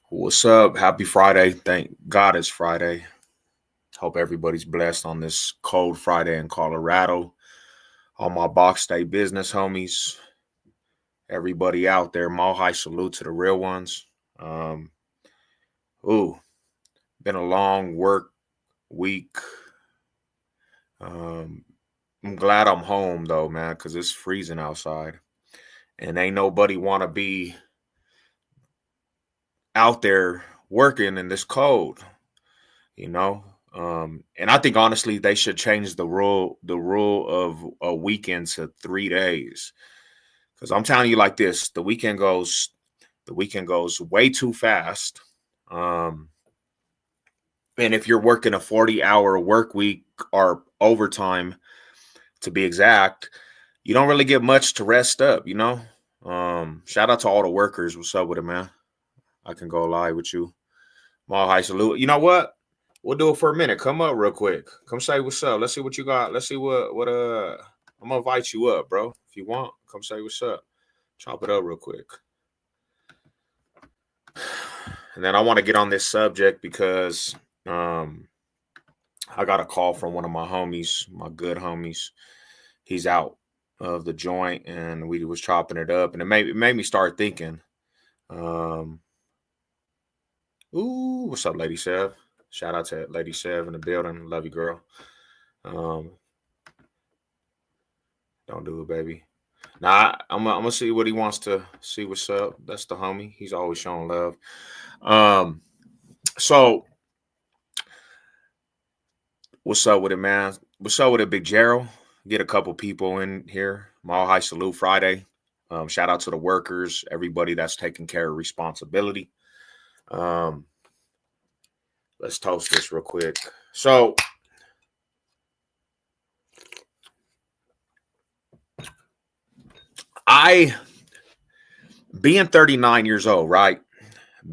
What's up? Happy Friday. Thank God it's Friday. Hope everybody's blessed on this cold Friday in Colorado. All my box day business homies, everybody out there, mile high salute to the real ones. Um, ooh, been a long work week. Um, I'm glad I'm home though, man, because it's freezing outside. And ain't nobody want to be out there working in this cold. you know. And I think honestly they should change the rule of a weekend to 3 days. Because I'm telling you like this, the weekend goes way too fast. Um, and if you're working a 40-hour work week or overtime to be exact, you don't really get much to rest up. Shout out to all the workers. What's up with it, man? I can go live with you. Mall high salute. You know what? We'll do it for a minute. Come up real quick. Come say what's up. Let's see what you got. Let's see what. I'm gonna invite you up, bro. If you want, come say what's up. Chop it up real quick. And then I want to get on this subject because um I got a call from one of my homies, my good homies. He's out of the joint and we was chopping it up and it made me start thinking. Um Ooh, what's up, Lady Sev? Shout out to Lady Sev in the building. Love you, girl. Um, don't do it, baby. Nah, I'm gonna see what he wants to see. What's up? That's the homie. He's always showing love. Um, so what's up with it, man? What's up with it, Big Gerald? Get a couple people in here. Mall High Salute Friday. Shout out to the workers, everybody that's taking care of responsibility. Um, let's toast this real quick. So I being 39 years old, right?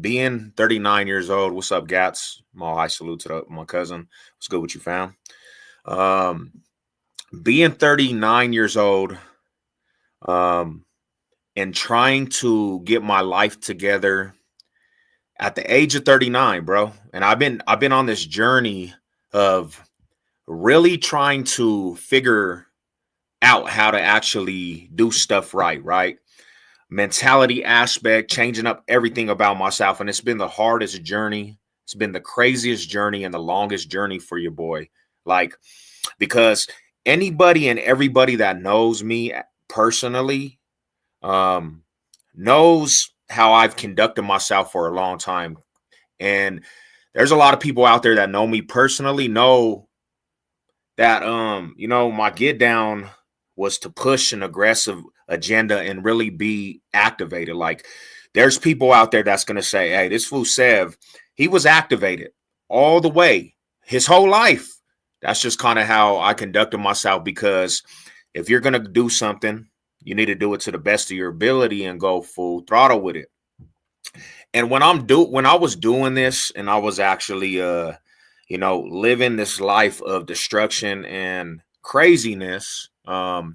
Being 39 years old. What's up, Gats? My high salute to my cousin. What's good with you, fam? Um, being 39 years old, um, and trying to get my life together at the age of 39, bro. And I've been on this journey of really trying to figure out how to actually do stuff right? Mentality aspect, changing up everything about myself. And it's been the hardest journey. It's been the craziest journey and the longest journey for your boy. Like, because anybody and everybody that knows me personally um, knows how I've conducted myself for a long time. And there's a lot of people out there that know me personally, know that my get down was to push an aggressive agenda and really be activated. Like there's people out there that's gonna say, hey, this fool Sev, he was activated all the way his whole life. That's just kind of how I conducted myself because if you're gonna do something, you need to do it to the best of your ability and go full throttle with it. And when I was doing this and I was actually living this life of destruction and craziness, I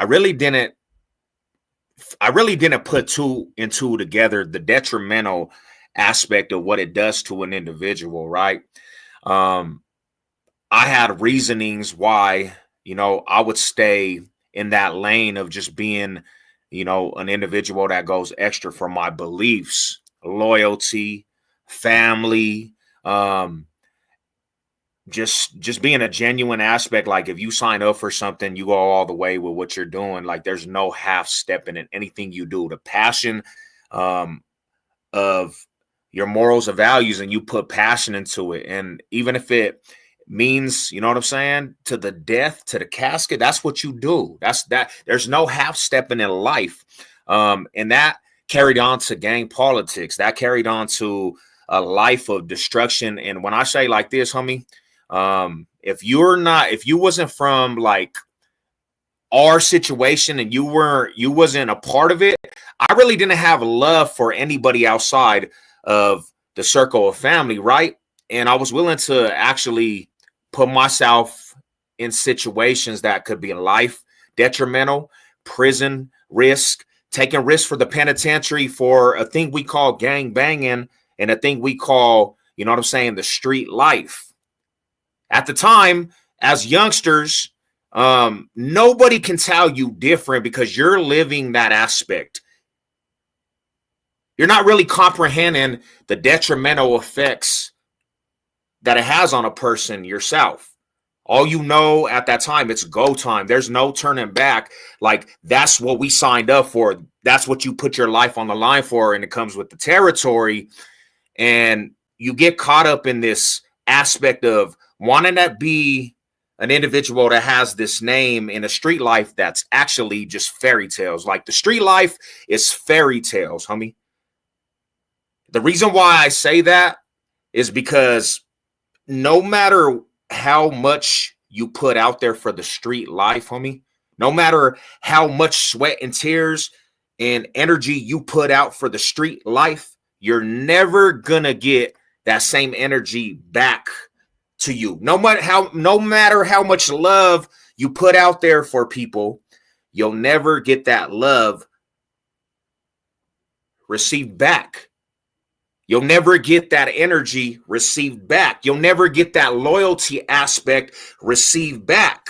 really didn't put two and two together, the detrimental aspect of what it does to an individual, right? um I had reasonings why I would stay in that lane of just being an individual that goes extra for my beliefs, loyalty, family, um just being a genuine aspect. Like if you sign up for something, you go all the way with what you're doing. Like there's no half stepping in anything you do. The passion um of your morals and values, and you put passion into it, and even if it means, you know what I'm saying, to the death, to the casket, that's what you do. That's that. There's no half stepping in life. And that carried on to gang politics, that carried on to a life of destruction. And when I say like this, homie, if you wasn't from like our situation and you wasn't a part of it, I really didn't have love for anybody outside of the circle of family, right? And I was willing to actually put myself in situations that could be life detrimental, prison risk, taking risks for the penitentiary for a thing we call gang banging and a thing we call, you know what I'm saying, the street life. At the time, as youngsters, nobody can tell you different because you're living that aspect. You're not really comprehending the detrimental effects that it has on a person yourself. All you know at that time, it's go time. There's no turning back. Like, that's what we signed up for. That's what you put your life on the line for, and it comes with the territory. And you get caught up in this aspect of wanting to be an individual that has this name in a street life that's actually just fairy tales. Like, the street life is fairy tales, homie. The reason why I say that is because no matter how much you put out there for the street life, homie, no matter how much sweat and tears and energy you put out for the street life, you're never gonna get that same energy back to you. No matter how much love you put out there for people, you'll never get that love received back. You'll never get that energy received back. You'll never get that loyalty aspect received back.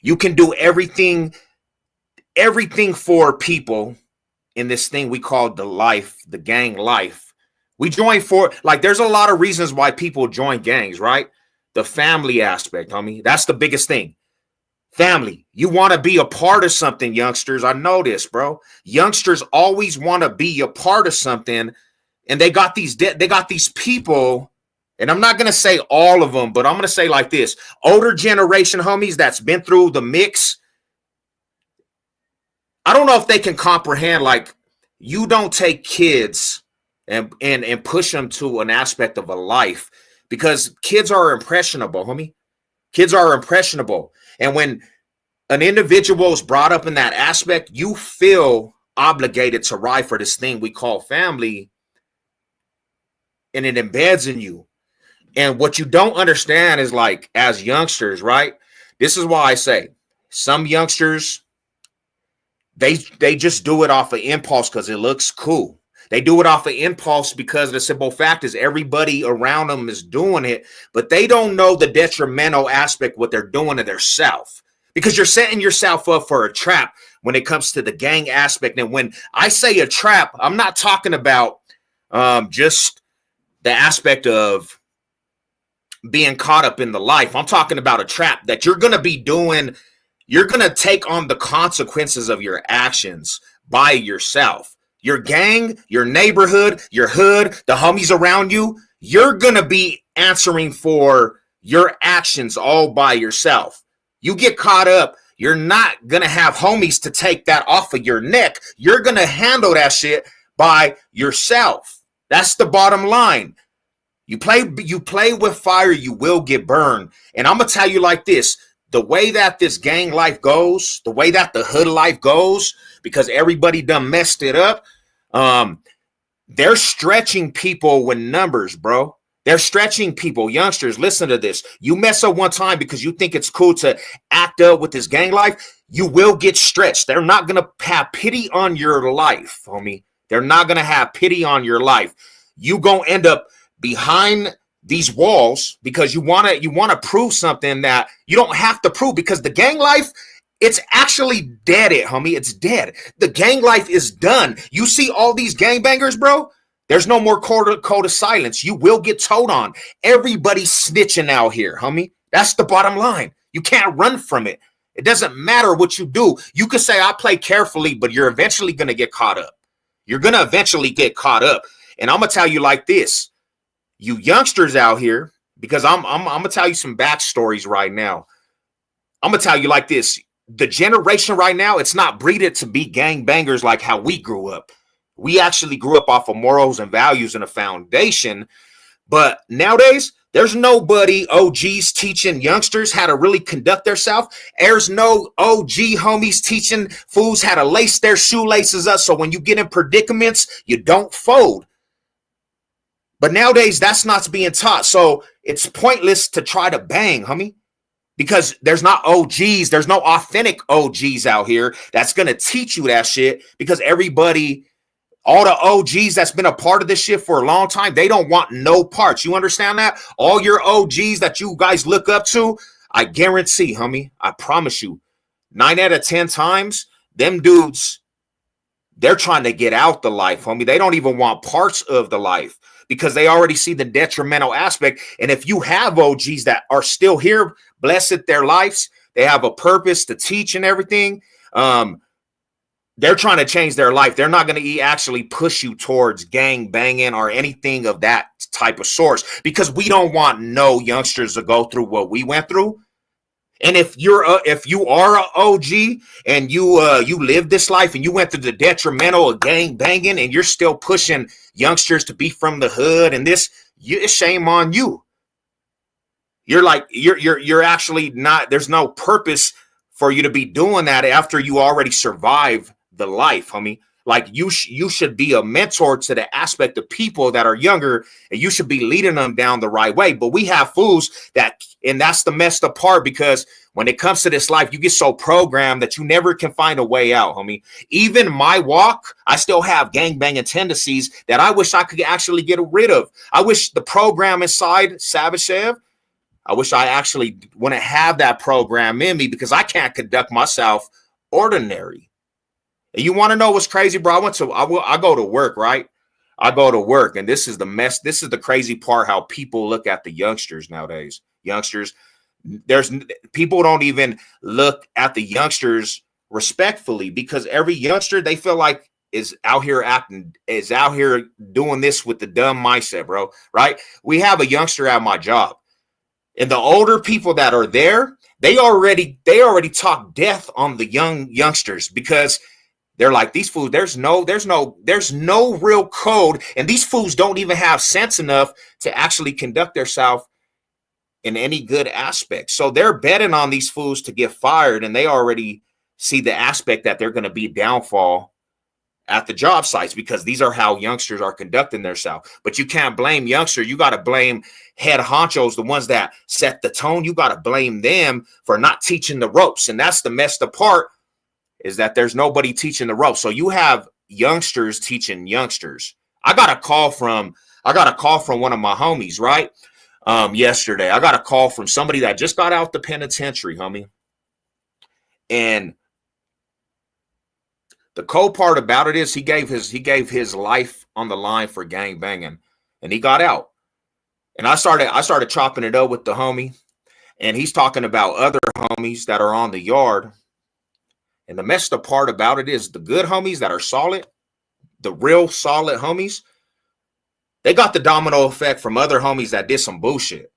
You can do everything for people in this thing we call the life, the gang life. We join for, like, there's a lot of reasons why people join gangs, right? The family aspect, homie. That's the biggest thing. Family. You want to be a part of something, youngsters. I know this, bro. Youngsters always want to be a part of something. And they got these people, and I'm not going to say all of them, but I'm going to say like this. Older generation homies that's been through the mix, I don't know if they can comprehend, like, you don't take kids and push them to an aspect of a life, because kids are impressionable, homie. Kids are impressionable. And when an individual is brought up in that aspect, you feel obligated to ride for this thing we call family, and it embeds in you. And what you don't understand is, like, as youngsters, right? This is why I say some youngsters, they just do it off of impulse because it looks cool. They do it off of impulse because the simple fact is everybody around them is doing it, but they don't know the detrimental aspect what they're doing to themselves, because you're setting yourself up for a trap when it comes to the gang aspect. And when I say a trap, I'm not talking about just the aspect of being caught up in the life. I'm talking about a trap that you're going to be doing. You're going to take on the consequences of your actions by yourself. Your gang, your neighborhood, your hood, the homies around you, you're going to be answering for your actions all by yourself. You get caught up, you're not going to have homies to take that off of your neck. You're going to handle that shit by yourself. That's the bottom line. You play with fire, you will get burned. And I'm going to tell you like this. The way that this gang life goes, the way that the hood life goes, because everybody done messed it up, they're stretching people with numbers, bro. They're stretching people. Youngsters, listen to this. You mess up one time because you think it's cool to act up with this gang life, you will get stretched. They're not going to have pity on your life, homie. They're not going to have pity on your life. You going to end up behind these walls because you want to prove something that you don't have to prove, because the gang life, it's actually dead, homie. It's dead. The gang life is done. You see all these gangbangers, bro? There's no more code of silence. You will get told on. Everybody's snitching out here, homie. That's the bottom line. You can't run from it. It doesn't matter what you do. You could say, I play carefully, but you're eventually going to get caught up. You're going to eventually get caught up. And I'm going to tell you like this. You youngsters out here, because I'm going to tell you some backstories right now. I'm going to tell you like this. The generation right now, it's not breeded to be gangbangers like how we grew up. We actually grew up off of morals and values and a foundation. But nowadays, there's nobody OGs teaching youngsters how to really conduct themselves. There's no OG homies teaching fools how to lace their shoelaces up so when you get in predicaments, you don't fold. But nowadays, that's not being taught. So it's pointless to try to bang, homie, because there's not OGs. There's no authentic OGs out here that's going to teach you that shit, because everybody All the OGs that's been a part of this shit for a long time, they don't want no parts. You understand that? All your OGs that you guys look up to, I guarantee, homie, I promise you, 9 out of 10 times, them dudes, they're trying to get out the life, homie. They don't even want parts of the life because they already see the detrimental aspect. And if you have OGs that are still here, blessed their lives, they have a purpose to teach and everything. They're trying to change their life. They're not going to actually push you towards gang banging or anything of that type of source because we don't want no youngsters to go through what we went through. And if you are an OG and you live this life and you went through the detrimental of gang banging and you're still pushing youngsters to be from the hood and this, shame on you. You're actually not. There's no purpose for you to be doing that after you already survive the life, homie. Like you should be a mentor to the aspect of people that are younger, and you should be leading them down the right way. But we have fools and that's the messed up part, because when it comes to this life, you get so programmed that you never can find a way out, homie. Even my walk, I still have gangbanging tendencies that I wish I could actually get rid of. I wish the program inside Savage Chev, I wish I actually wouldn't have that program in me because I can't conduct myself ordinary. And you want to know what's crazy, bro? I go to work, right? I go to work, and this is the mess. This is the crazy part, how people look at the youngsters nowadays. Youngsters, people don't even look at the youngsters respectfully, because every youngster, they feel like is out here doing this with the dumb mindset, bro. Right? We have a youngster at my job, and the older people that are there, they already talk death on the youngsters because they're like, these fools, there's no real code, and these fools don't even have sense enough to actually conduct themselves in any good aspect. So they're betting on these fools to get fired, and they already see the aspect that they're going to be downfall at the job sites, because these are how youngsters are conducting themselves. But you can't blame youngsters. You got to blame head honchos, the ones that set the tone. You got to blame them for not teaching the ropes, and that's the messed up part, is that there's nobody teaching the ropes. So you have youngsters teaching youngsters. I got a call from one of my homies, right? Yesterday, I got a call from somebody that just got out the penitentiary, homie. And the cold part about it is he gave his life on the line for gang banging, and he got out. And I started chopping it up with the homie, and he's talking about other homies that are on the yard. And the messed up part about it is the good homies that are solid, the real solid homies, they got the domino effect from other homies that did some bullshit.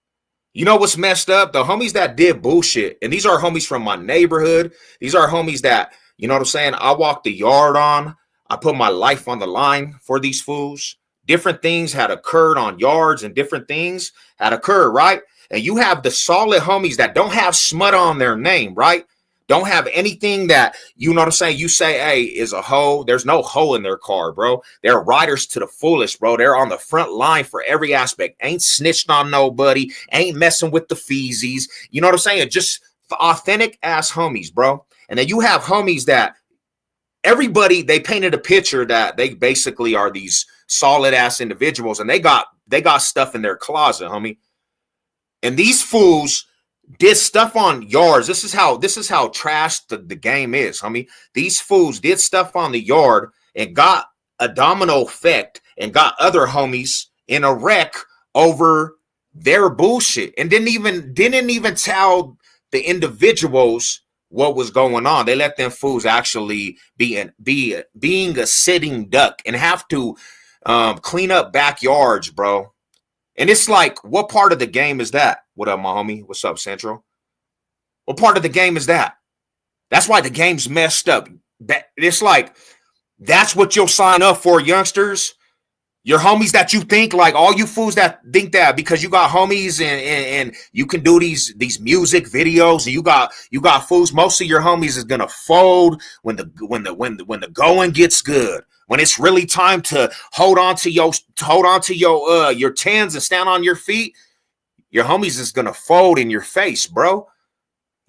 You know what's messed up? The homies that did bullshit, and these are homies from my neighborhood. These are homies that, you know what I'm saying, I walked the yard on. I put my life on the line for these fools. Different things had occurred on yards, and different things had occurred, right? And you have the solid homies that don't have smut on their name, right? Don't have anything that, you know what I'm saying, you say, hey, is a hoe. There's no hoe in their car, bro. They're riders to the fullest, bro. They're on the front line for every aspect. Ain't snitched on nobody. Ain't messing with the feezies. You know what I'm saying? Just authentic ass homies, bro. And then you have homies that everybody, they painted a picture that they basically are these solid ass individuals, and they got stuff in their closet, homie. And these fools did stuff on yards. This is how trash the game is, homie. These fools did stuff on the yard and got a domino effect and got other homies in a wreck over their bullshit, and didn't even tell the individuals what was going on. They let them fools actually being a sitting duck and have to clean up backyards, bro. And it's like, what part of the game is that? What up, my homie? What's up, Central? What part of the game is that? That's why the game's messed up. It's like, that's what you'll sign up for, youngsters. Your homies that you think, like all you fools that think that because you got homies and you can do these music videos, and you got fools. Most of your homies is gonna fold when the going gets good. When it's really time to hold on to your tens and stand on your feet, your homies is gonna fold in your face, bro.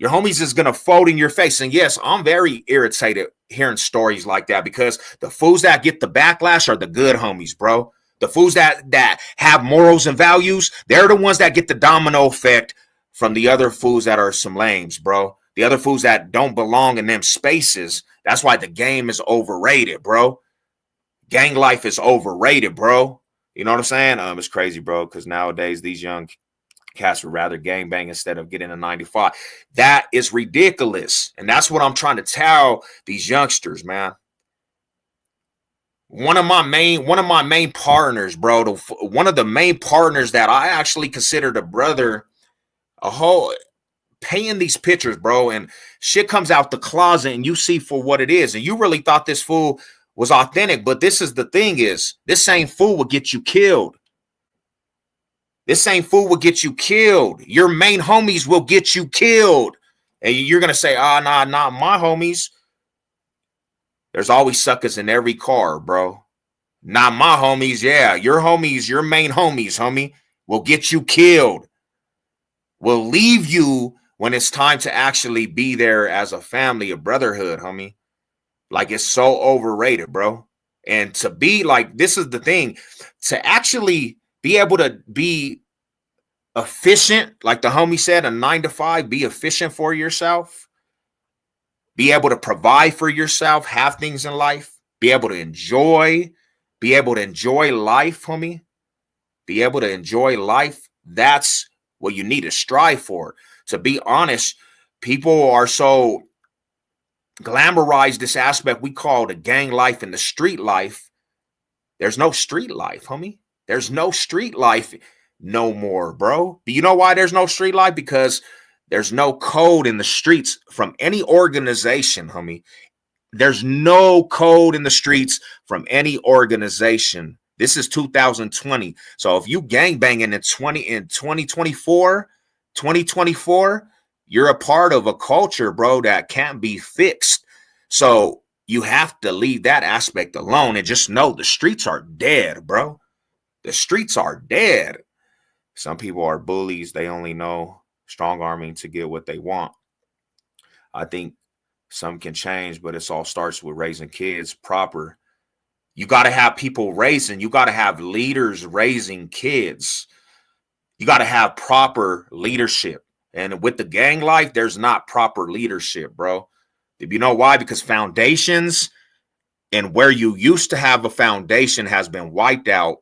Your homies is gonna fold in your face. And yes, I'm very irritated hearing stories like that because the fools that get the backlash are the good homies, bro. The fools that have morals and values, they're the ones that get the domino effect from the other fools that are some lames, bro. The other fools that don't belong in them spaces. That's why the game is overrated, bro. Gang life is overrated, bro. You know what I'm saying? It's crazy, bro, because nowadays these young cats would rather gangbang instead of getting a 95. That is ridiculous. And that's what I'm trying to tell these youngsters, man. One of my main partners, bro, one of the main partners that I actually considered a brother, a whole paying these pictures, bro, and shit comes out the closet and you see for what it is. And you really thought this fool was authentic, but this is the thing is, this same fool will get you killed. This same fool will get you killed. Your main homies will get you killed. And you're going to say, nah, not my homies. There's always suckers in every car, bro. Not my homies. Yeah, your homies, your main homies, homie, will get you killed. Will leave you when it's time to actually be there as a family, a brotherhood, homie. Like, it's so overrated, bro. And to be like, this is the thing, to actually be able to be efficient, like the homie said, a 9-to-5, be efficient for yourself, be able to provide for yourself, have things in life, be able to enjoy life, homie, be able to enjoy life. That's what you need to strive for. To be honest, people are so glamorized this aspect we call the gang life and the street life. There's no street life, homie. There's no street life no more, bro. Do you know why there's no street life? Because there's no code in the streets from any organization, homie. There's no code in the streets from any organization. This is 2020. So if you gangbanging in 2024, you're a part of a culture, bro, that can't be fixed. So you have to leave that aspect alone and just know the streets are dead, bro. The streets are dead. Some people are bullies. They only know strong arming to get what they want. I think some can change, but it all starts with raising kids proper. You got to have people raising. You got to have leaders raising kids. You got to have proper leadership. And with the gang life, there's not proper leadership, bro. You know why? Because foundations and where you used to have a foundation has been wiped out.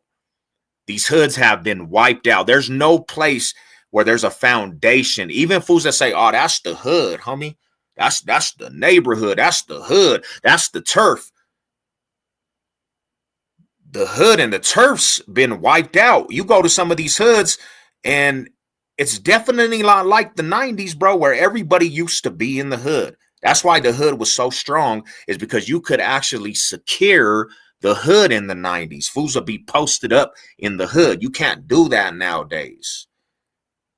These hoods have been wiped out. There's no place where there's a foundation. Even fools that say, oh, that's the hood, homie. That's the neighborhood. That's the hood. That's the turf. The hood and the turf's been wiped out. You go to some of these hoods and it's definitely not like the 90s, bro, where everybody used to be in the hood. That's why the hood was so strong, is because you could actually secure the hood in the 90s. Fools would be posted up in the hood. You can't do that nowadays.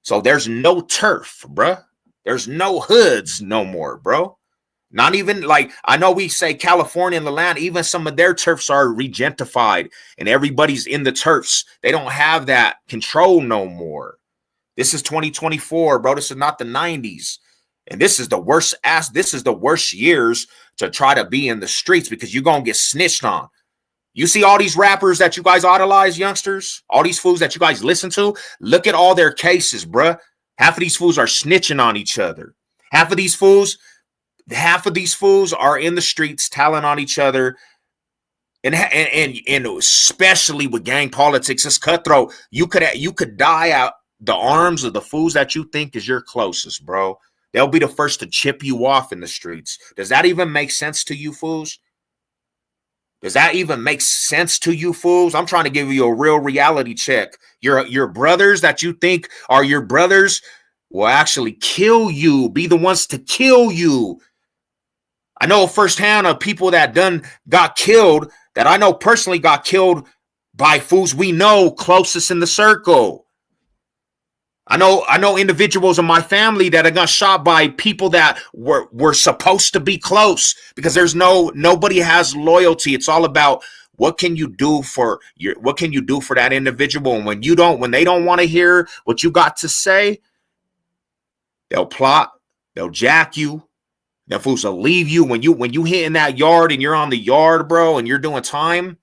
So there's no turf, bro. There's no hoods no more, bro. Not even like, I know we say California and the land, even some of their turfs are regentified and everybody's in the turfs. They don't have that control no more. This is 2024, bro. This is not the 90s. And this is the worst years to try to be in the streets because you're going to get snitched on. You see all these rappers that you guys idolize, youngsters, all these fools that you guys listen to, look at all their cases, bruh. Half of these fools are snitching on each other. Half of these fools are in the streets telling on each other. And especially with gang politics, it's cutthroat. You could die out the arms of the fools that you think is your closest, bro. They'll be the first to chip you off in the streets. Does that even make sense to you, fools? Does that even make sense to you, fools? I'm trying to give you a real reality check. Your brothers that you think are your brothers will actually kill you, be the ones to kill you. I know firsthand of people that got killed, that I know personally got killed by fools we know closest in the circle. I know individuals in my family that got shot by people that were supposed to be close, because nobody has loyalty. It's all about what can you do for that individual. And when they don't want to hear what you got to say, they'll plot, They'll jack you. Them fools will leave you when you hit in that yard and you're on the yard, bro, and you're doing time.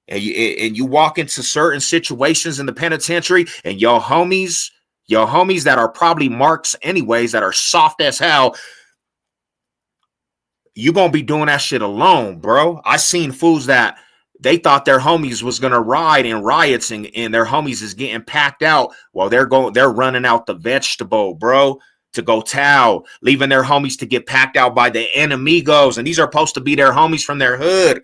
And you walk into certain situations in the penitentiary, and your homies that are probably marks anyways, that are soft as hell, you gonna be doing that shit alone, bro. I seen fools that they thought their homies was gonna ride in riots, and their homies is getting packed out while they're running out the vegetable, bro, to go towel, leaving their homies to get packed out by the enemigos. And these are supposed to be their homies from their hood.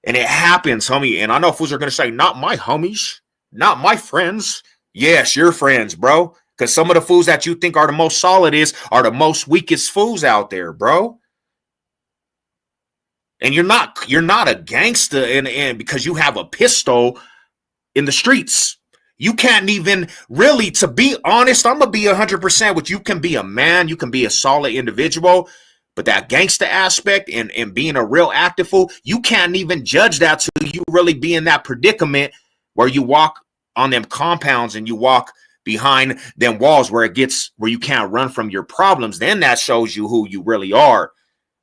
And it happens, homie. And I know fools are going to say, not my homies, not my friends. Yes, your friends, bro. Because some of the fools that you think are the most solid are the most weakest fools out there, bro. And you're not a gangster and because you have a pistol in the streets. You can't even really, to be honest, I'm going to be 100% with you. Can be a man. You can be a solid individual. But that gangster aspect and being a real active fool, you can't even judge that till you really be in that predicament where you walk on them compounds and you walk behind them walls where you can't run from your problems. Then that shows you who you really are.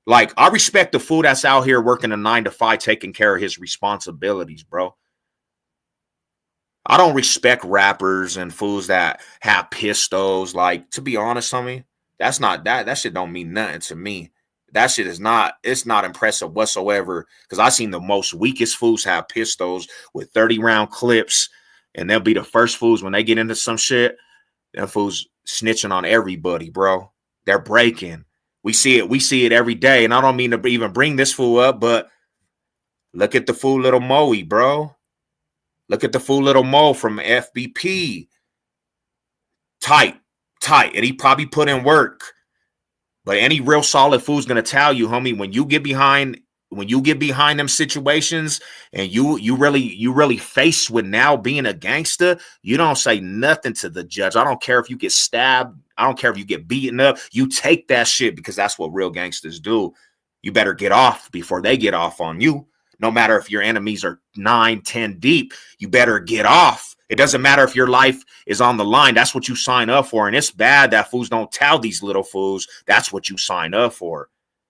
Like, I respect the fool that's out here working a 9-to-5, taking care of his responsibilities, bro. I don't respect rappers and fools that have pistols. Like, to be honest, homie, that shit don't mean nothing to me. That shit it's not impressive whatsoever. Because I seen the most weakest fools have pistols with 30-round clips, and they'll be the first fools when they get into some shit. Them fools snitching on everybody, bro. They're breaking. We see it every day. And I don't mean to even bring this fool up, but look at the fool Little Moe, bro. Look at the fool Little Mo from FBP. Tight. And he probably put in work. But any real solid fool's gonna tell you, homie, when you get behind them situations and you really faced with now being a gangster, you don't say nothing to the judge. I don't care if you get stabbed. I don't care if you get beaten up. You take that shit because that's what real gangsters do. You better get off before they get off on you. No matter if your enemies are 9, 10 deep, you better get off. It doesn't matter if your life is on the line. That's what you sign up for. And it's bad that fools don't tell these little fools that's what you sign up for.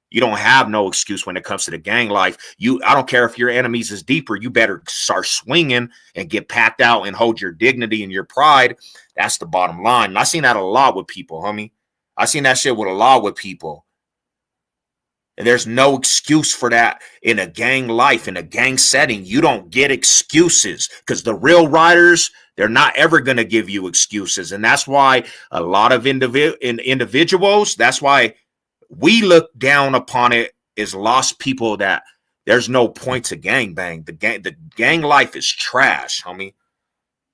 You don't have no excuse when it comes to the gang life. I don't care if your enemies is deeper. You better start swinging and get packed out and hold your dignity and your pride. That's the bottom line. And I seen that a lot with people, homie. I seen that shit with a lot with people. And there's no excuse for that in a gang life, in a gang setting. You don't get excuses because the real riders, they're not ever going to give you excuses. And that's why a lot of individuals, that's why we look down upon it as lost people, that there's no point to gangbang. The gang life is trash, homie.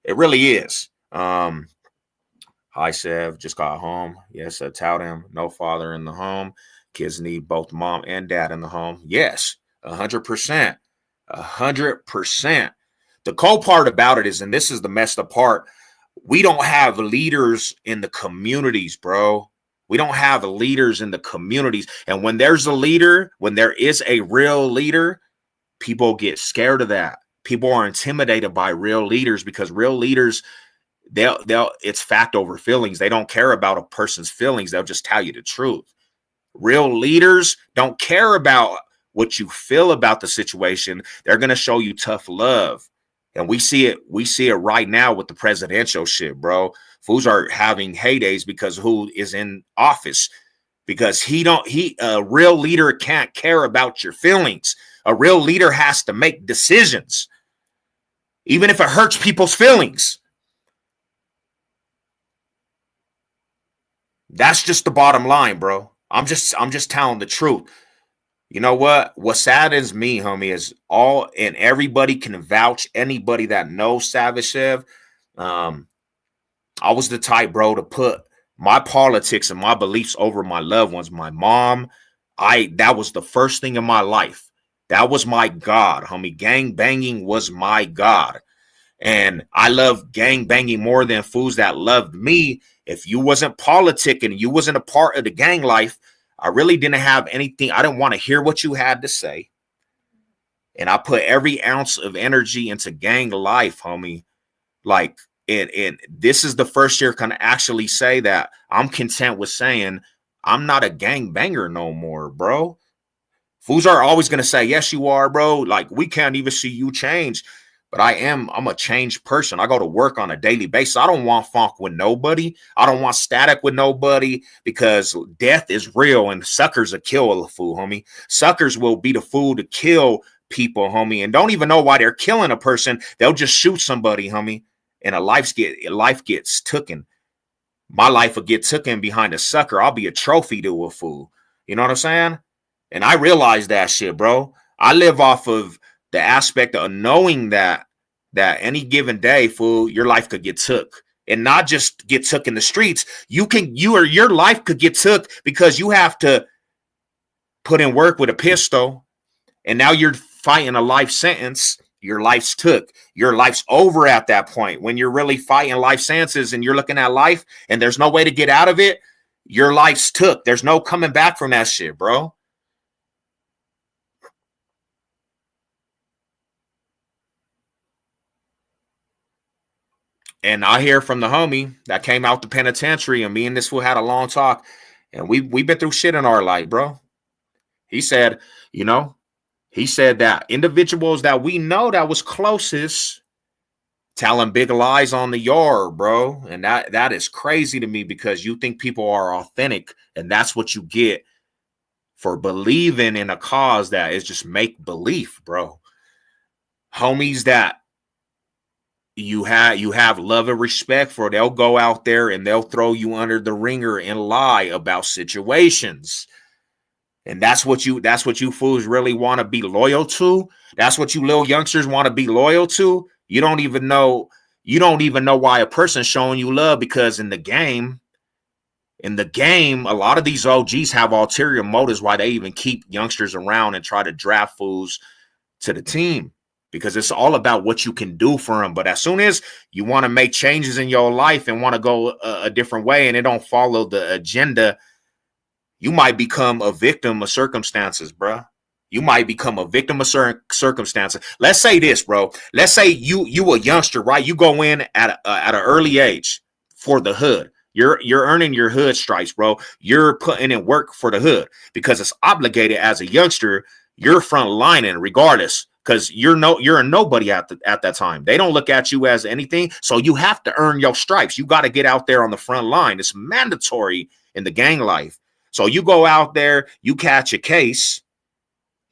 It really is. Hi, Sev. Just got home. Yes, I tout him. No father in the home. Kids need both mom and dad in the home. Yes, 100%. 100%. The cold part about it is, and this is the messed up part, we don't have leaders in the communities, bro. We don't have leaders in the communities. And when there's a leader, when there is a real leader, people get scared of that. People are intimidated by real leaders because real leaders, it's fact over feelings. They don't care about a person's feelings. They'll just tell you the truth. Real leaders don't care about what you feel about the situation. They're going to show you tough love. And we see it right now with the presidential shit, bro. Fools are having heydays because who is in office? Because a real leader can't care about your feelings. A real leader has to make decisions, even if it hurts people's feelings. That's just the bottom line, bro. I'm just telling the truth. You know what? What saddens me, homie, is and everybody can vouch, anybody that knows Savage Chev. I was the type, bro, to put my politics and my beliefs over my loved ones. My mom, that was the first thing in my life. That was my God, homie. Gang banging was my God. And I love gang banging more than fools that loved me. If you wasn't politicking, you wasn't a part of the gang life, I really didn't have anything. I didn't want to hear what you had to say. And I put every ounce of energy into gang life, homie. Like, And this is the first year can actually say that I'm content with saying I'm not a gang banger no more, bro. Fools are always going to say, yes, you are, bro. Like, we can't even see you change. But I'm a changed person. I go to work on a daily basis. I don't want funk with nobody. I don't want static with nobody because death is real and suckers will kill a fool, homie. Suckers will be the fool to kill people, homie, and don't even know why they're killing a person. They'll just shoot somebody, homie, and life gets taken. My life will get taken behind a sucker. I'll be a trophy to a fool. You know what I'm saying? And I realize that shit, bro. I live off of the aspect of knowing that any given day, fool, your life could get took. And not just get took in the streets. Your life could get took because you have to put in work with a pistol. And now you're fighting a life sentence. Your life's took. Your life's over at that point. When you're really fighting life sentences and you're looking at life and there's no way to get out of it, your life's took. There's no coming back from that shit, bro. And I hear from the homie that came out the penitentiary, and me and this fool had a long talk, and we've been through shit in our life, bro. He said, he said that individuals that we know that was closest telling big lies on the yard, bro. And that is crazy to me because you think people are authentic, and that's what you get for believing in a cause that is just make belief, bro. Homies that you have love and respect for, they'll go out there and they'll throw you under the ringer and lie about situations. And that's what you fools really want to be loyal to. That's what you little youngsters want to be loyal to. You don't even know why a person's showing you love, because in the game, a lot of these OGs have ulterior motives why they even keep youngsters around and try to draft fools to the team. Because it's all about what you can do for them. But as soon as you want to make changes in your life and want to go a different way and it don't follow the agenda, you might become a victim of circumstances, bro. You might become a victim of certain circumstances. Let's say this, bro. Let's say you a youngster, right? You go in at an early age for the hood. You're earning your hood stripes, bro. You're putting in work for the hood because it's obligated as a youngster. You're front lining regardless. Because you're a nobody at that time. They don't look at you as anything. So you have to earn your stripes. You got to get out there on the front line. It's mandatory in the gang life. So you go out there, you catch a case,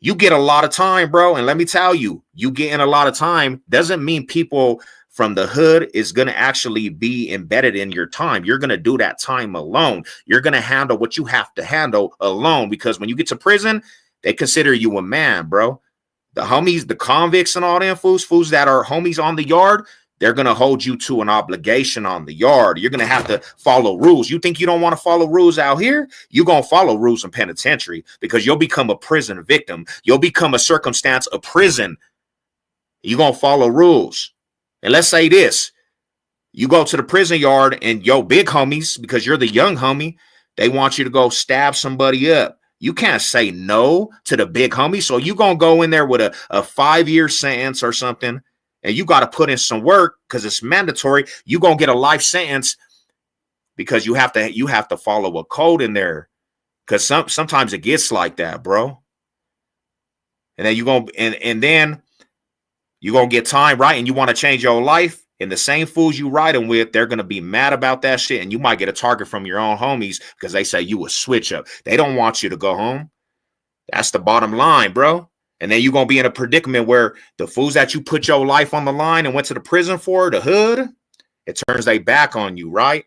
you get a lot of time, bro. And let me tell you, you getting a lot of time doesn't mean people from the hood is going to actually be embedded in your time. You're going to do that time alone. You're going to handle what you have to handle alone, because when you get to prison, they consider you a man, bro. The homies, the convicts and all them fools that are homies on the yard, they're going to hold you to an obligation on the yard. You're going to have to follow rules. You think you don't want to follow rules out here? You're going to follow rules in penitentiary because you'll become a prison victim. You'll become a circumstance of prison. You're going to follow rules. And let's say this. You go to the prison yard and your big homies, because you're the young homie, they want you to go stab somebody up. You can't say no to the big homie. So you're going to go in there with a 5-year sentence or something, and you got to put in some work because it's mandatory. You're going to get a life sentence because you have to follow a code in there, because sometimes it gets like that, bro. And then you're going to get time, right? And you want to change your life. And the same fools you riding with, they're going to be mad about that shit. And you might get a target from your own homies because they say you a switch up. They don't want you to go home. That's the bottom line, bro. And then you're going to be in a predicament where the fools that you put your life on the line and went to the prison for, the hood, it turns they back on you, right?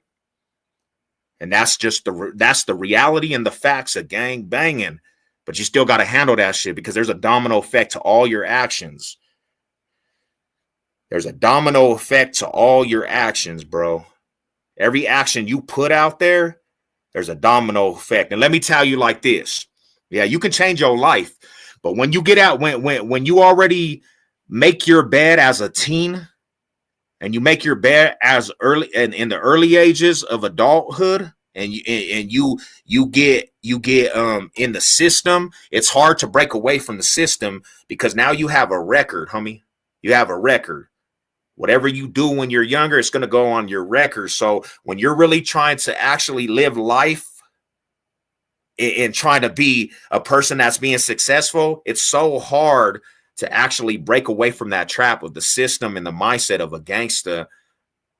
And that's the reality and the facts of gang banging. But you still got to handle that shit because there's a domino effect to all your actions. There's a domino effect to all your actions, bro. Every action you put out there, there's a domino effect. And let me tell you like this. Yeah, you can change your life. But when you get out, when you already make your bed as a teen and you make your bed as early and in the early ages of adulthood, and you get in the system, it's hard to break away from the system because now you have a record, homie. You have a record. Whatever you do when you're younger, it's going to go on your record. So when you're really trying to actually live life and trying to be a person that's being successful, it's so hard to actually break away from that trap of the system and the mindset of a gangster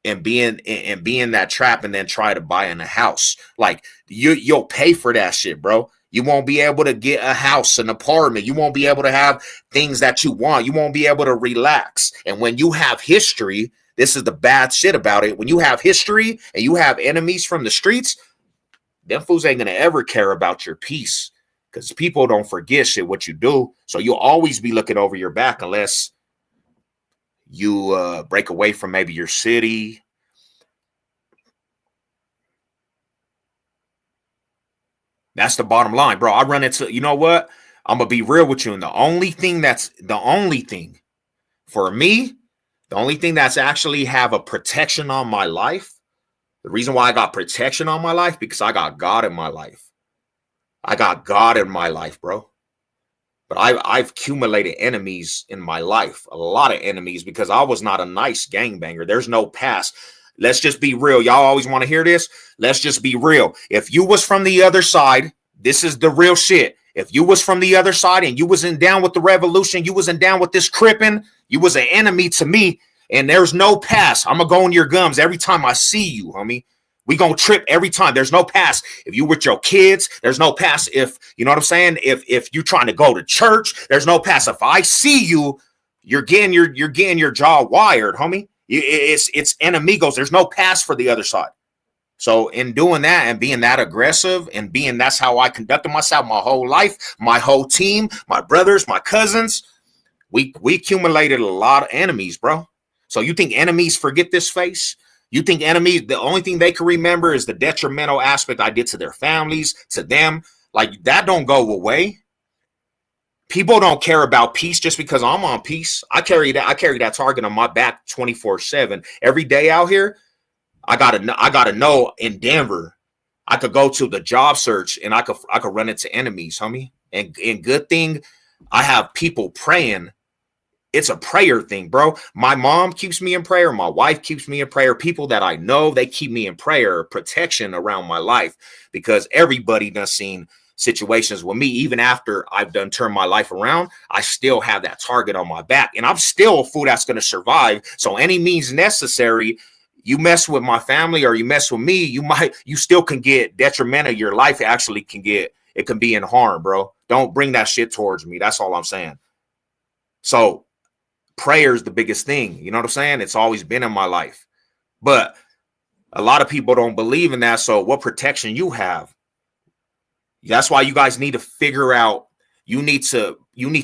and being that trap and then try to buy in a house. Like you'll pay for that shit, bro. You won't be able to get a house, an apartment. You won't be able to have things that you want. You won't be able to relax. And when you have history, this is the bad shit about it. When you have history and you have enemies from the streets, them fools ain't gonna ever care about your peace, because people don't forget shit what you do. So you'll always be looking over your back unless you break away from maybe your city. That's the bottom line, bro. I run into, you know what? I'm gonna be real with you. And the only thing for me, the only thing that's actually have a protection on my life, the reason why I got protection on my life, because I got God in my life. I got God in my life, bro. But I've accumulated enemies in my life, a lot of enemies, because I was not a nice gangbanger. There's no past. Let's just be real. Y'all always want to hear this. Let's just be real. If you was from the other side, this is the real shit. If you was from the other side and you wasn't down with the revolution, you wasn't down with this cripping, you was an enemy to me, and there's no pass. I'm going to go in your gums every time I see you, homie. We going to trip every time. There's no pass. If you with your kids, there's no pass. If, you know what I'm saying? If you trying to go to church, there's no pass. If I see you, you're getting your jaw wired, homie. It's enemigos. There's no pass for the other side. So in doing that and being that aggressive and that's how I conducted myself my whole life, my whole team, my brothers, my cousins, we accumulated a lot of enemies, bro. So you think enemies forget this face? You think enemies, the only thing they can remember is the detrimental aspect I did to their families, to them. Like, that don't go away. People don't care about peace just because I'm on peace. I carry that target on my back 24/7. Every day out here, I gotta know in Denver, I could go to the job search and I could run into enemies, homie. And good thing I have people praying. It's a prayer thing, bro. My mom keeps me in prayer. My wife keeps me in prayer. People that I know, they keep me in prayer, protection around my life, because everybody done seen situations with me. Even after I've done turned my life around, I still have that target on my back, and I'm still a fool that's going to survive. So any means necessary, you mess with my family or you mess with me, you still can get detrimental. Your life actually can be in harm, bro. Don't bring that shit towards me. That's all I'm saying. So prayer is the biggest thing. You know what I'm saying? It's always been in my life. But a lot of people don't believe in that. So what protection you have? That's why you guys need to figure out, you need to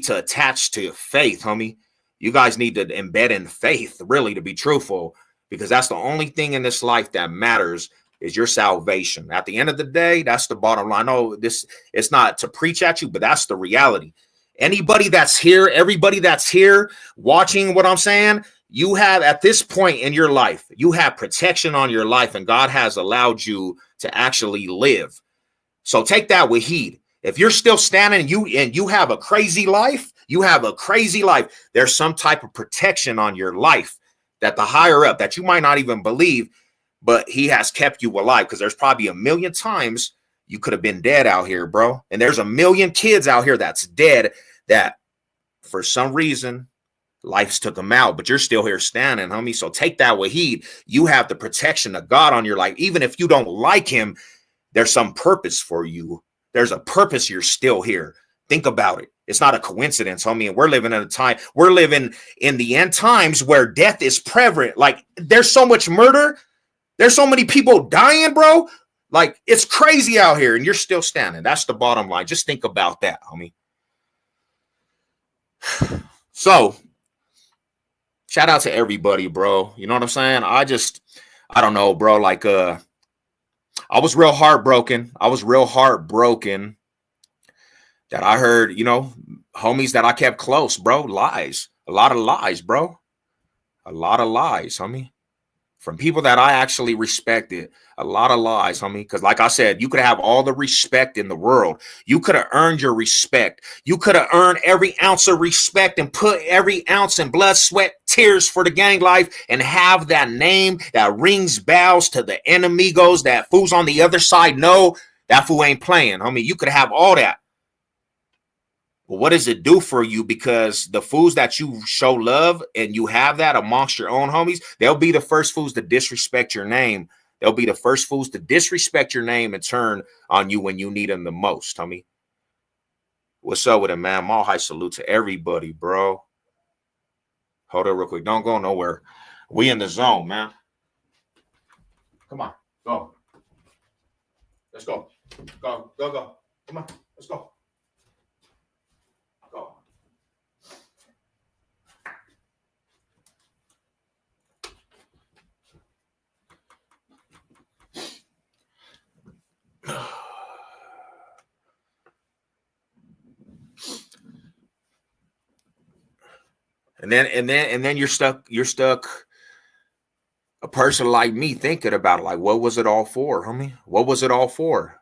attach to faith, homie. You guys need to embed in faith, really, to be truthful, because that's the only thing in this life that matters is your salvation. At the end of the day, that's the bottom line. No, it's not to preach at you, but that's the reality. Anybody that's here, everybody that's here watching what I'm saying, you have, at this point in your life, you have protection on your life, and God has allowed you to actually live. So take that with heed. If you're still standing and you have a crazy life, there's some type of protection on your life that the higher up, that you might not even believe, but he has kept you alive, because there's probably a million times you could have been dead out here, bro. And there's a million kids out here that's dead that for some reason life's took them out, but you're still here standing, homie. So take that with heed. You have the protection of God on your life. Even if you don't like him, there's some purpose for you. There's a purpose. You're still here. Think about it. It's not a coincidence, homie. And we're living in a time, we're living in the end times where death is prevalent. Like, there's so much murder. There's so many people dying, bro. Like, it's crazy out here, and you're still standing. That's the bottom line. Just think about that, homie. So, shout out to everybody, bro. You know what I'm saying? I don't know, bro. Like, I was real heartbroken. That I heard, homies that I kept close, bro. Lies. A lot of lies, bro. A lot of lies, homie. from people that I actually respected. A lot of lies, homie. Because like I said, you could have all the respect in the world. You could have earned your respect. You could have earned every ounce of respect and put every ounce in blood, sweat, tears for the gang life and have that name that rings bells to the enemigos, that fools on the other side know that fool ain't playing, homie. You could have all that. But what does it do for you? Because the fools that you show love and you have that amongst your own homies, they'll be the first fools to disrespect your name. They'll be the first fools to disrespect your name and turn on you when you need them the most, homie. What's up with it, man? Mall high salute to everybody, bro. Hold up real quick. Don't go nowhere. We in the zone, man. Come on. Go. Let's go. Go. Come on. Let's go. Go. And then you're stuck. A person like me thinking about it, like, what was it all for, homie? What was it all for?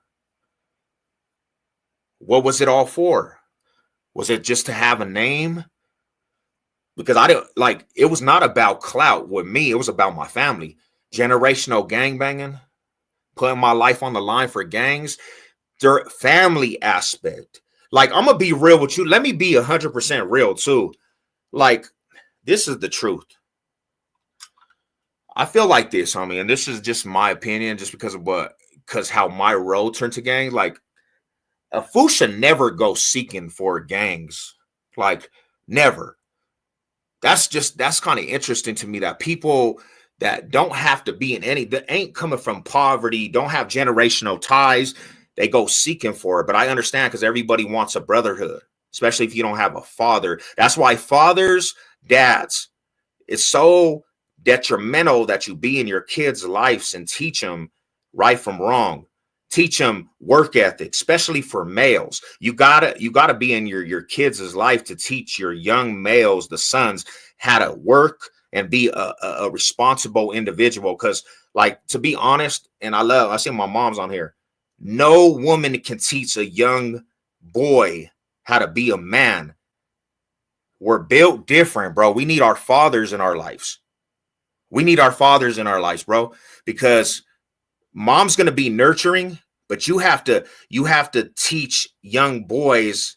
What was it all for? Was it just to have a name? Because I didn't like, it was not about clout with me. It was about my family. Generational gangbanging, putting my life on the line for gangs, their family aspect. Like, I'm going to be real with you. Let me be 100% real too. Like, this is the truth. I feel like this, homie, and this is just my opinion, just because how my road turned to gang. Like, a fool should never go seeking for gangs. Like, never. That's kind of interesting to me, that people that don't have to be in any, that ain't coming from poverty, don't have generational ties, they go seeking for it. But I understand, because everybody wants a brotherhood, especially if you don't have a father. That's why fathers, dads, it's so detrimental that you be in your kids' lives and teach them right from wrong. Teach them work ethic, especially for males. You gotta be in your kids' life to teach your young males, the sons, how to work and be a responsible individual. Because, like, to be honest, and I see my mom's on here, no woman can teach a young boy how to be a man. We're built different, bro. We need our fathers in our lives. We need our fathers in our lives, bro, because mom's going to be nurturing, but you have to teach young boys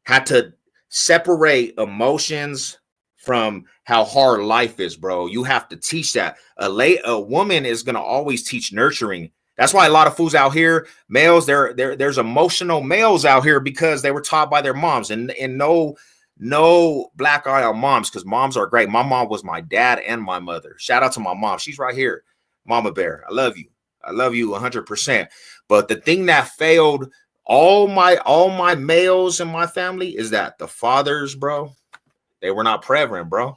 how to separate emotions from how hard life is, bro. You have to teach that. A woman is going to always teach nurturing. That's why a lot of fools out here, males, there's emotional males out here because they were taught by their moms, and no black eye on moms, because moms are great. My mom was my dad and my mother. Shout out to my mom. She's right here. Mama Bear, I love you. I love you 100%. But the thing that failed all my males in my family is that the fathers, bro, they were not prevalent, bro.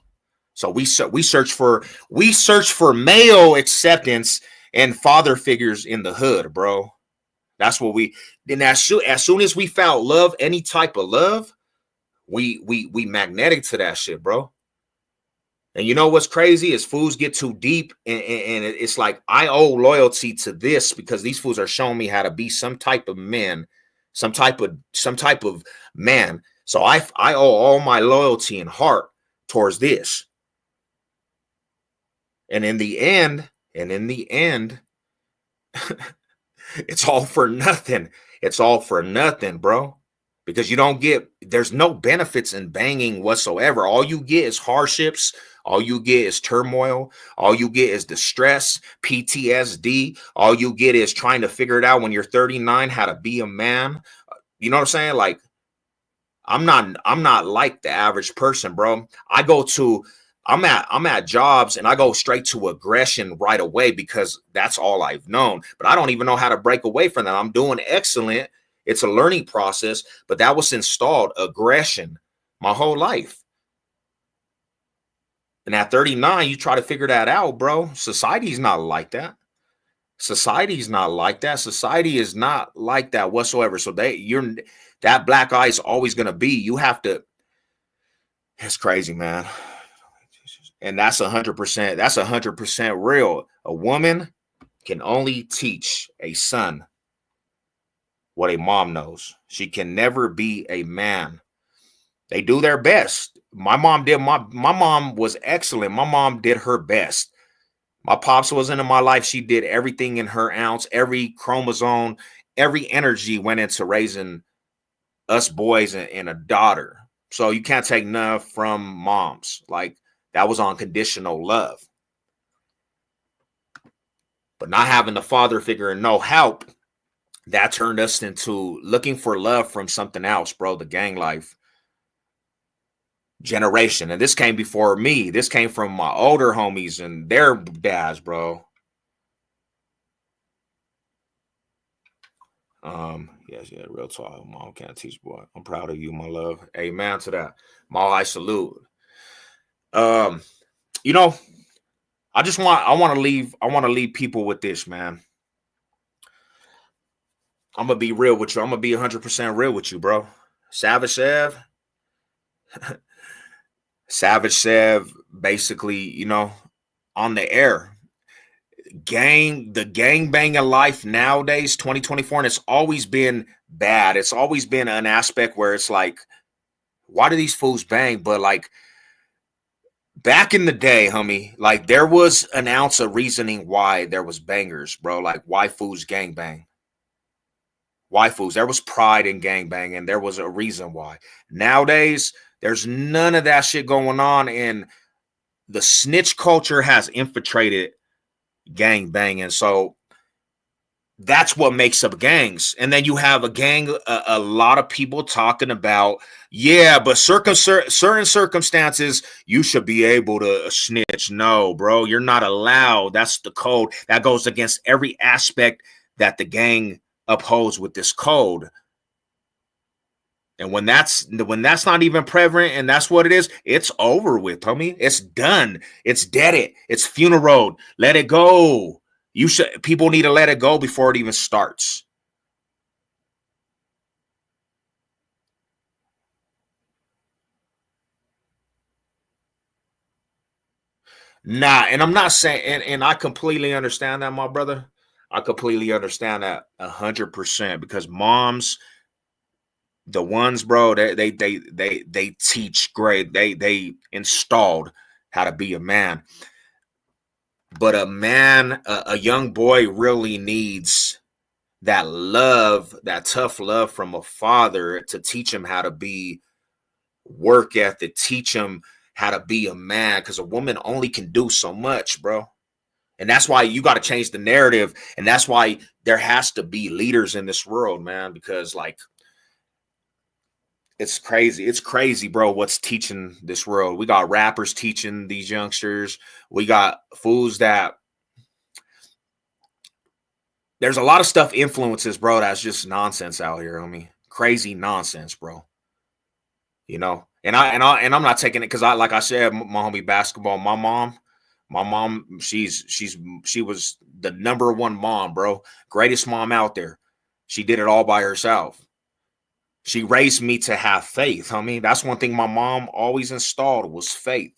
So we search for male acceptance and father figures in the hood, bro. That's what as soon as we found love, any type of love, we magnetic to that shit, bro. And you know what's crazy is fools get too deep, and it's like, I owe loyalty to this because these fools are showing me how to be some type of man, some type of man. So I owe all my loyalty and heart towards this. And in the end, it's all for nothing. It's all for nothing, bro. Because there's no benefits in banging whatsoever. All you get is hardships. All you get is turmoil. All you get is distress, PTSD. All you get is trying to figure it out when you're 39, how to be a man. You know what I'm saying? Like, I'm not like the average person, bro. I'm at jobs and I go straight to aggression right away because that's all I've known. But I don't even know how to break away from that. I'm doing excellent. It's a learning process, but that was installed, aggression, my whole life. And at 39, you try to figure that out, bro. Society's not like that. Society's not like that. Society is not like that whatsoever. So that black eye is always going to be. You have to. It's crazy, man. And that's 100%. That's 100% real. A woman can only teach a son what a mom knows. She can never be a man. They do their best. My mom was excellent. My mom did her best. My pops wasn't in my life. She did everything in her ounce, every chromosome, every energy went into raising us boys and a daughter. So you can't take none from moms. Like that was unconditional love. But not having the father figure and no help, that turned us into looking for love from something else, bro. The gang life generation. And this came before me. This came from my older homies and their dads, bro. Yes, yeah, real talk. Mom can't teach, boy. I'm proud of you, my love. Amen to that. Ma, I salute. Um, you know, I want to leave people with this, man. I'm gonna be real with you. I'm gonna be 100% real with you, bro. Savage Sev, Savage Sev, basically, on the air. The gang banging life nowadays, 2024, and it's always been bad. It's always been an aspect where it's like, why do these fools bang? But like back in the day, homie, like there was an ounce of reasoning why there was bangers, bro. Like why fools gang bang. Why fools? There was pride in gang banging. There was a reason why. Nowadays, there's none of that shit going on, and the snitch culture has infiltrated gang banging. So that's what makes up gangs. And then you have a gang, a lot of people talking about, yeah, but certain circumstances, you should be able to snitch. No, bro, you're not allowed. That's the code. That goes against every aspect that the gang upholds with this code. And when that's not even prevalent and that's what it is, it's over with, homie. It's done. It's dead. It's funeral. Let it go. People need to let it go before it even starts. Nah, and I'm not saying, and I completely understand that, my brother. I completely understand that 100% because moms, the ones, bro, they teach great. They installed how to be a man. But a man, a young boy really needs that love, that tough love from a father to teach him how to be work ethic, teach him how to be a man because a woman only can do so much, bro. And that's why you got to change the narrative. And that's why there has to be leaders in this world, man, because like it's crazy. It's crazy, bro, what's teaching this world. We got rappers teaching these youngsters. We got fools that there's a lot of stuff influences, bro, that's just nonsense out here. I mean, crazy nonsense, bro. And I'm not taking it because like I said, my homie basketball, my mom, she was the number one mom, bro. Greatest mom out there. She did it all by herself. She raised me to have faith, homie. That's one thing my mom always installed was faith.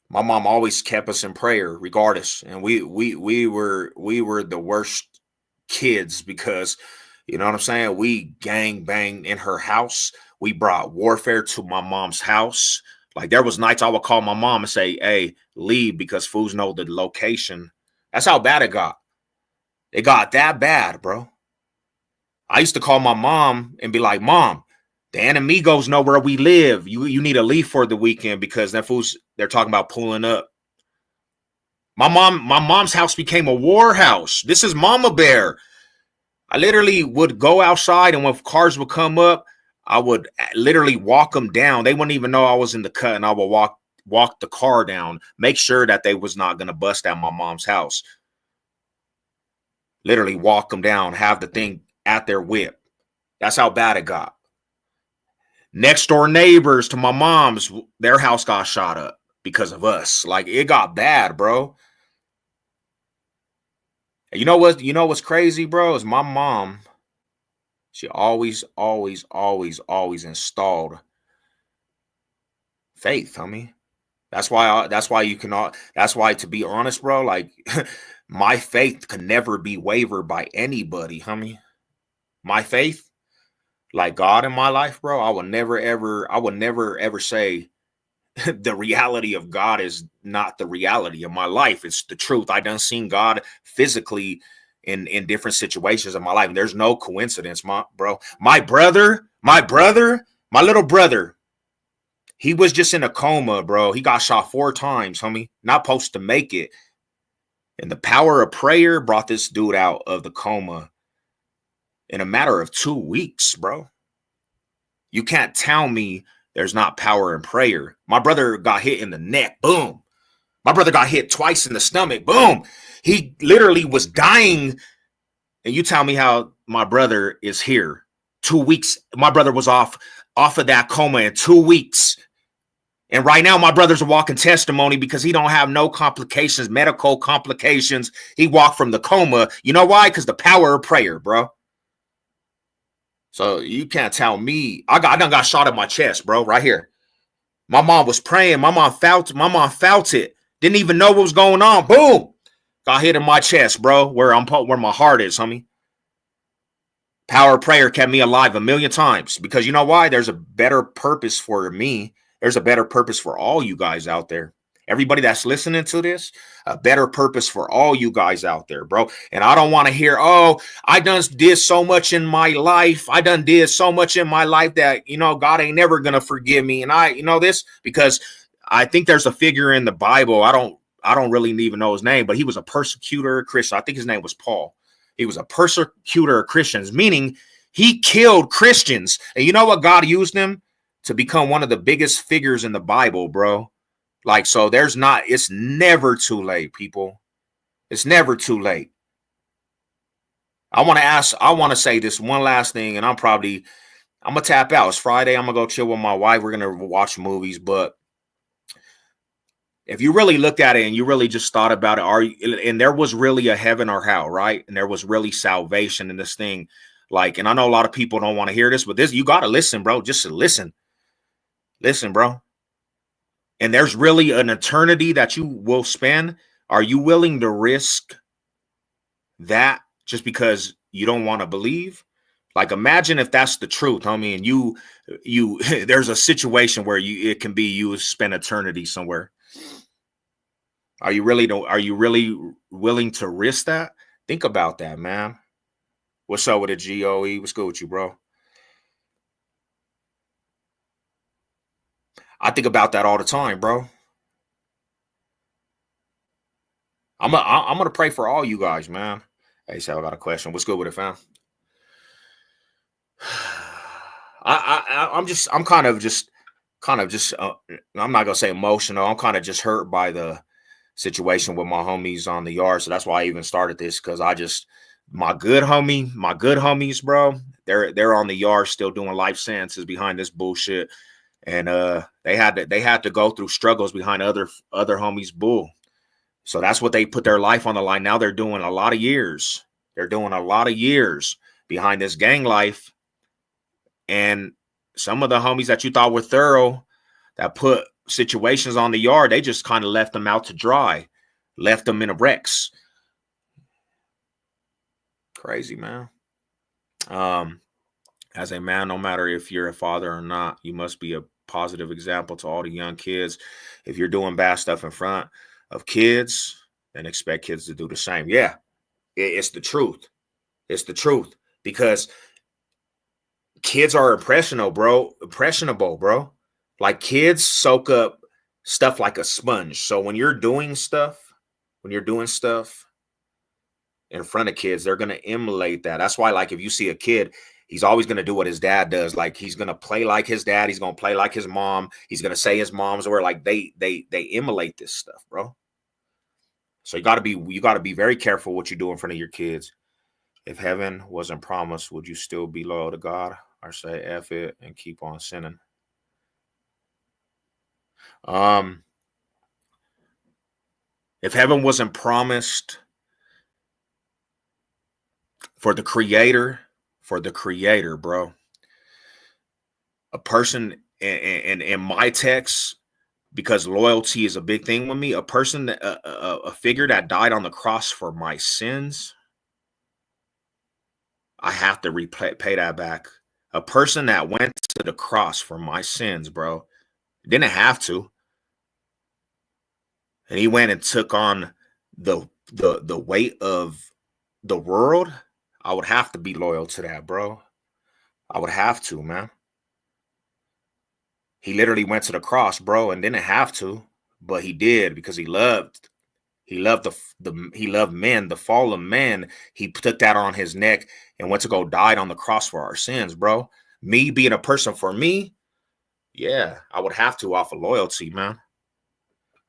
My mom always kept us in prayer, regardless. And we were the worst kids because you know what I'm saying? We gang banged in her house. We brought warfare to my mom's house. Like there was nights I would call my mom and say, "Hey, leave," because fools know the location. That's how bad it got. It got that bad, bro. I used to call my mom and be like, "Mom, the enemigos know where we live. You need to leave for the weekend because that fools they're talking about pulling up." My mom's house became a war house. This is Mama Bear. I literally would go outside, and when cars would come up, I would literally walk them down. They wouldn't even know I was in the cut, and I would walk the car down, make sure that they was not gonna bust at my mom's house. Literally walk them down, have the thing at their whip. That's how bad it got. Next door neighbors to my mom's, their house got shot up because of us. Like it got bad, bro. And you know what? You know what's crazy, bro? Is my mom. She always installed Faith, homie. That's why you cannot. That's why, to be honest, bro, like my faith can never be wavered by anybody, homie. My faith, like God in my life, bro, I would never ever say the reality of God is not the reality of my life. It's the truth. I done seen God physically in different situations of my life. And there's no coincidence, my bro. My little brother, he was just in a coma, bro. He got shot 4 times, homie. Not supposed to make it. And the power of prayer brought this dude out of the coma in a matter of 2 weeks, bro. You can't tell me there's not power in prayer. My brother got hit in the neck. Boom. My brother got hit twice in the stomach. Boom. He literally was dying. And you tell me how my brother is here. 2 weeks. My brother was off of that coma in 2 weeks. And right now, my brother's a walking testimony because he don't have no complications, medical complications. He walked from the coma. You know why? Because the power of prayer, bro. So you can't tell me. I done got shot in my chest, bro, right here. My mom was praying. My mom felt it. Didn't even know what was going on. Boom. Got hit in my chest, bro, where my heart is, homie. Power of prayer kept me alive a million times because you know why? There's a better purpose for me. There's a better purpose for all you guys out there. Everybody that's listening to this, a better purpose for all you guys out there, bro. And I don't want to hear, oh, I done did so much in my life. I done did so much in my life that, you know, God ain't never going to forgive me. And this, because I think there's a figure in the Bible. I don't really even know his name, but he was a persecutor Christian. I think his name was Paul. He was a persecutor of Christians, meaning he killed Christians. And you know what? God used him to become one of the biggest figures in the Bible, bro. Like, so it's never too late, people. It's never too late. I want to say this one last thing, and I'm going to tap out. It's Friday. I'm going to go chill with my wife. We're going to watch movies, but if you really looked at it and you really just thought about it, and there was really a heaven or hell, right? And there was really salvation in this thing. Like, and I know a lot of people don't want to hear this, but you got to listen, bro. Just listen. Listen, bro. And there's really an eternity that you will spend. Are you willing to risk that just because you don't want to believe? Like, imagine if that's the truth, homie, and you there's a situation where it can be you spend eternity somewhere. Are you really willing to risk that? Think about that, man. What's up with the GOE? What's good with you, bro? I think about that all the time, bro. I'm gonna pray for all you guys, man. Hey, Sal, I got a question. What's good with it, fam? I'm kind of just I'm not gonna say emotional. I'm kind of just hurt by the situation with my homies on the yard. So that's why I even started this, because my good homies, bro, they're on the yard still doing life sentences behind this bullshit. And they had to go through struggles behind other homies' bull. So that's what they put their life on the line. Now they're doing a lot of years. They're doing a lot of years behind this gang life. And some of the homies that you thought were thorough, that put situations on the yard, they just kind of left them out to dry, left them in a wrecks. Crazy, man. As a man, no matter if you're a father or not, you must be a positive example to all the young kids. If you're doing bad stuff in front of kids, then expect kids to do the same. Yeah, it's the truth. It's the truth, because kids are impressionable, bro. Like, kids soak up stuff like a sponge. So when you're doing stuff in front of kids, they're going to emulate that. That's why, like, if you see a kid, he's always going to do what his dad does. Like, he's going to play like his dad. He's going to play like his mom. He's going to say his mom's word. Like, they emulate this stuff, bro. So you got to be very careful what you do in front of your kids. If heaven wasn't promised, would you still be loyal to God, or say F it and keep on sinning? If heaven wasn't promised for the creator, bro, a person in my text, because loyalty is a big thing with me. A person, a figure that died on the cross for my sins, I have to pay that back. A person that went to the cross for my sins, bro, didn't have to, and he went and took on the weight of the world. I would have to be loyal to that, bro. I would have to, man. He literally went to the cross, bro, and didn't have to, but he did because he loved he loved men, the fallen man. He took that on his neck and went to go die on the cross for our sins, bro. Me being a person for me, yeah, I would have to off of loyalty, man.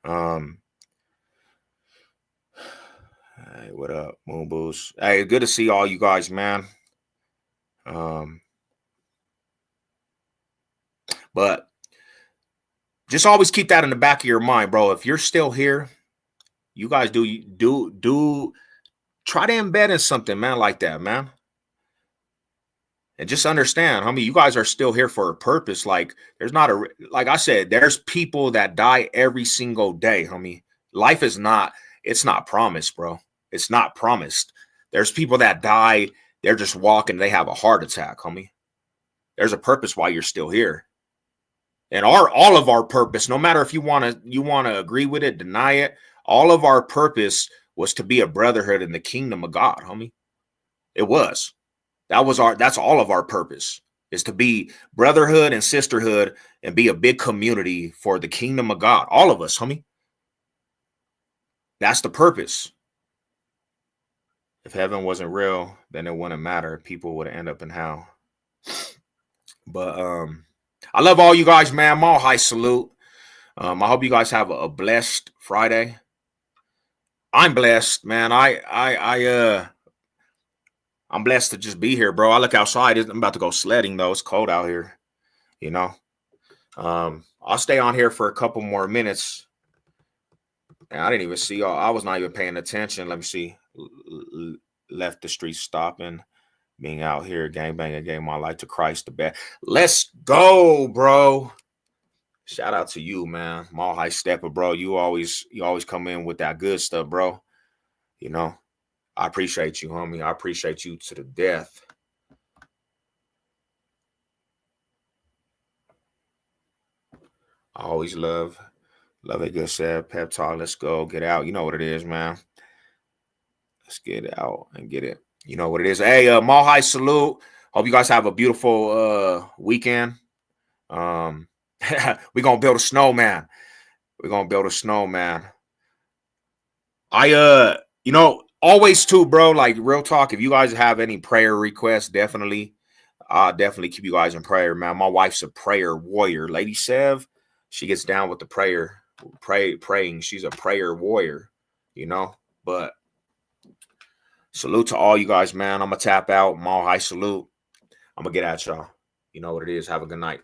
Hey, what up, Moon Boost? Hey, good to see all you guys, man. But just always keep that in the back of your mind, bro. If you're still here, you guys do try to embed in something, man, like that, man. And just understand, homie, you guys are still here for a purpose. Like, there's not a, like I said, there's people that die every single day, homie. Life is not, it's not promised, bro. It's not promised. There's people that die, they're just walking, they have a heart attack, homie. There's a purpose why you're still here. And all of our purpose, no matter if you want to agree with it, deny it, all of our purpose was to be a brotherhood in the kingdom of God, homie. It was. That's all of our purpose, is to be brotherhood and sisterhood and be a big community for the kingdom of God. All of us, homie. That's the purpose. If heaven wasn't real, then it wouldn't matter. People would end up in hell. But I love all you guys, man. Mall High salute. I hope you guys have a blessed Friday. I'm blessed, man. I'm blessed to just be here, bro. I look outside. I'm about to go sledding, though. It's cold out here, you know. I'll stay on here for a couple more minutes. And I didn't even see. I was not even paying attention. Let me see. Left the street stopping. Being out here, gangbanging, gave my life to Christ the best. Let's go, bro. Shout out to you, man. Mall High Stepper, bro. You always come in with that good stuff, bro. You know. I appreciate you, homie. I appreciate you to the death. I always love a good set. Pep talk. Let's go. Get out. You know what it is, man. Let's get out and get it. You know what it is. Hey, Mall High salute. Hope you guys have a beautiful weekend. We're gonna build a snowman. We're gonna build a snowman. You know, always too, bro. Like, real talk. If you guys have any prayer requests, definitely keep you guys in prayer, man. My wife's a prayer warrior. Lady Sev, she gets down with the praying. She's a prayer warrior, you know. But salute to all you guys, man. I'm gonna tap out. Mall High salute. I'm gonna get at y'all. You know what it is. Have a good night.